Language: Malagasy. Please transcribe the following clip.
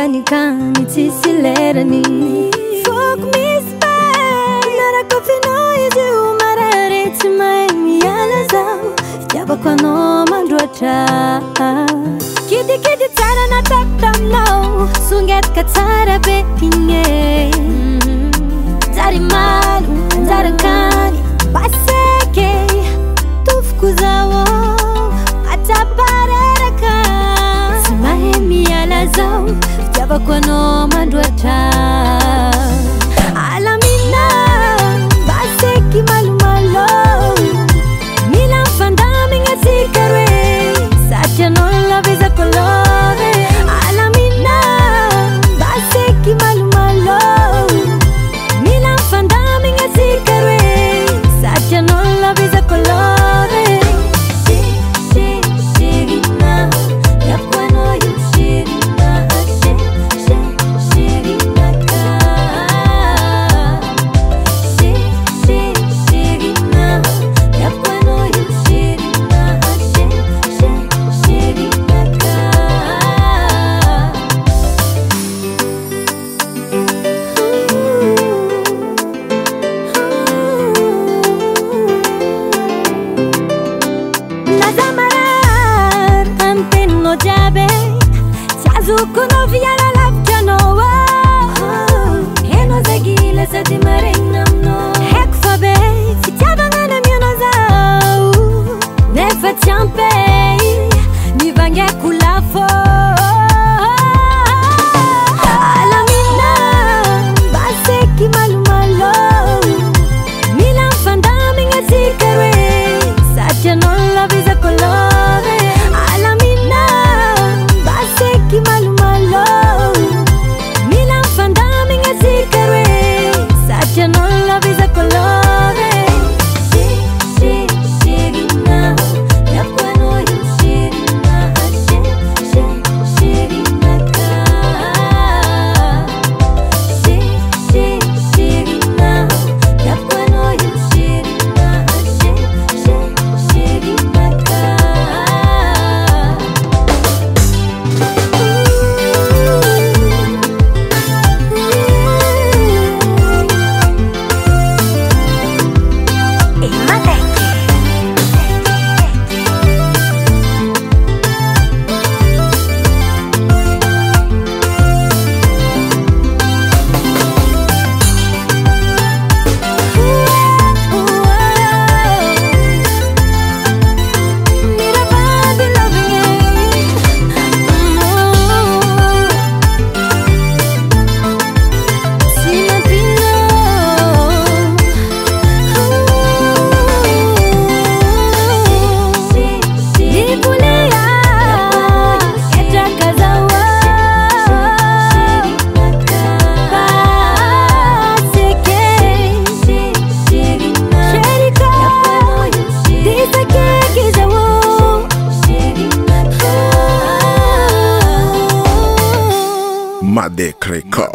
Kanikani tisilerani Folk misbah Nara kofinoi zi umarare Tsimaimi alazao Yaba kwa no mandrocha Kidi kidi tsara na taktamnao Sunget ka tsara be inge Tsari malu Tsarankani Paseke Tufkuzawo Atabareraka Tsimaimi alazao Yaba kwa no mandrocha Alamina Baseki malu malo Milan fandami nga sikare Satya non la visa colore Alamina Baseki malu malo Milan fandami nga sikare Satya non la visa colore Shirina Yakwano yu shirina Shirina ka Shirina Yakwano yu shirina Shirina ka Nazamarar anteno jabe Chazuko no viara lapjanoa Heno zagile sati marenamno Hekfabe Sitabangana miono zau Nefa champe Nivange kulafo Alamina Baseki malu malo Milan fandami nga sikare Satya non la visa colore Alamina Baseki malu malo Milan fandami nga sikare Satya non la visa colore Shirina Yakwano yu shirina Shirina ka Shirina Yakwano yu shirina Shirina ka Madekrekal.